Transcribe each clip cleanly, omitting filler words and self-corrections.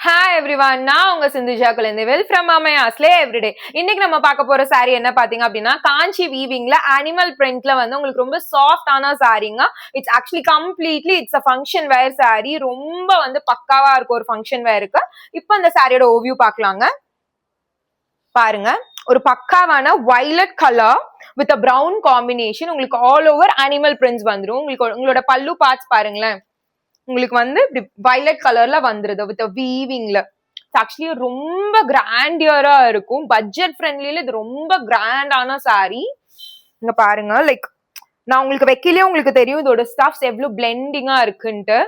Hi everyone, நான் உங்க Sindhuja Kulandaivel from Amayaslay Everyday. இன்னைக்கு நம்ம பார்க்க போற saree என்ன பாத்தீங்க அப்படின்னா காஞ்சி வீவிங்ல அனிமல் பிரிண்ட்ல வந்து உங்களுக்கு ரொம்ப சாஃப்டான சாரீங்க. It's actually completely it's a function wear saree. ரொம்ப வந்து பக்காவா இருக்கும் ஒரு ஃபங்க்ஷன் வேருக்கு. இப்போ அந்த சாரியோட ஓவியூ பார்க்கலாங்க. பாருங்க, ஒரு பக்காவான violet colour with a brown combination. உங்களுக்கு ஆல் ஓவர் அனிமல் பிரிண்ட்ஸ் வந்துடும். உங்களோட பல்லு பார்ட்ஸ் பாருங்களேன், உங்களுக்கு வந்து இப்படி வயலட் கலர்ல வந்துருது வித் வீவிங்ல. ஆக்சுவலி ரொம்ப கிராண்டியரா இருக்கும். பட்ஜெட் ஃப்ரெண்ட்லில இது ரொம்ப கிராண்டான சாரி. இங்க பாருங்க, லைக் நான் உங்களுக்கு வைக்கலையே உங்களுக்கு தெரியும் இதோட ஸ்டஃப்ஸ் எவ்வளவு பிளெண்டிங்கா இருக்குன்ட்டு.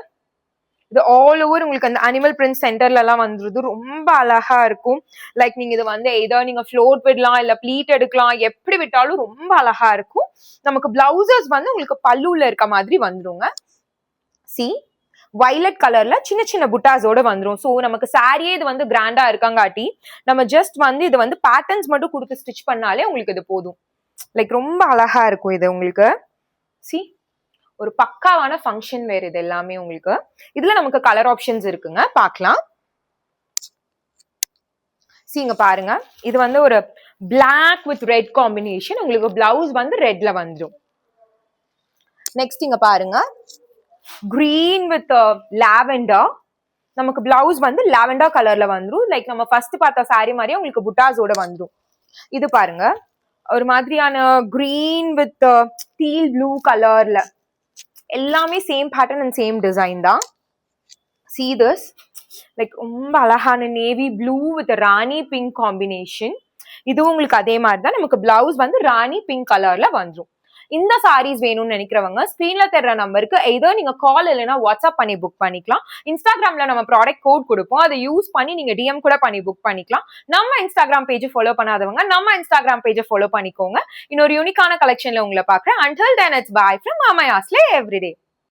இது ஆல் ஓவர் உங்களுக்கு அந்த அனிமல் பிரிண்ட் சென்டர்ல எல்லாம் வந்துருது. ரொம்ப அழகா இருக்கும். லைக் நீங்க இது வந்து ஏதோ நீங்க ஃப்ளோட் விடலாம், இல்ல ப்ளீட் எடுக்கலாம், எப்படி விட்டாலும் ரொம்ப அழகா இருக்கும். நமக்கு பிளவுசஸ் வந்து உங்களுக்கு பல்லுல இருக்க மாதிரி வந்துருங்க. சி வயலட் கலர்ல சின்ன சின்ன புட்டாஸோட வந்துரும். ஸோ நமக்கு சாரியே இது வந்து கிராண்டா இருக்காங்காட்டி நம்ம ஜஸ்ட் வந்து இது வந்து பேட்டர்ன்ஸ் மட்டும் கொடுத்து ஸ்டிச் பண்ணாலே உங்களுக்கு இது போதும். லைக் ரொம்ப அழகா இருக்கும் இது உங்களுக்கு. சி ஒரு பக்காவான ஃபங்க்ஷன் வேர் இது எல்லாமே உங்களுக்கு. இதுல நமக்கு கலர் ஆப்ஷன்ஸ் இருக்குங்க, பார்க்கலாம். இங்க பாருங்க, இது வந்து ஒரு பிளாக் வித் ரெட் காம்பினேஷன். உங்களுக்கு பிளவுஸ் வந்து ரெட்ல வந்துடும். நெக்ஸ்ட் இங்க பாருங்க, green with lavender. நமக்கு பிளவுஸ் வந்து லாவெண்டர் கலர்ல வந்துரும். லைக் நம்ம ஃபர்ஸ்ட் பார்த்த சாரி மாதிரியே உங்களுக்கு புட்டாஸோட வந்துரும். இது பாருங்க, ஒரு மாதிரியான green with டீல் ப்ளூ கலர்ல. எல்லாமே same pattern and same design தான். see this, லைக் ரொம்ப அழகான navy blue with Rani pink combination. இதுவும் உங்களுக்கு அதே மாதிரி தான். நமக்கு பிளவுஸ் வந்து ராணி பிங்க் கலர்ல வந்துரும். இந்த சாரீஸ் வேணும்னு நினைக்கிறவங்க ஸ்கிரீன்ல தெரியற நம்பருக்கு ஏதோ நீங்க கால் இல்லைன்னா வாட்ஸ்அப் பண்ணி புக் பண்ணிக்கலாம். இன்ஸ்டாகிராம்ல நம்ம ப்ராடக்ட் கோட் கொடுப்போம், அதை யூஸ் பண்ணி நீங்க டிஎம் கூட பண்ணி புக் பண்ணிக்கலாம். நம்ம இன்ஸ்டாகிராம் பேஜ் ஃபாலோ பண்ணாதவங்க நம்ம இன்ஸ்டாகிராம் பேஜை ஃபாலோ பண்ணிக்கோங்க. இன்னொரு யூனிக்கான கலெக்ஷன்ல உங்களை பாக்குறேன். Until then, it's bye from Amayaslay Everyday.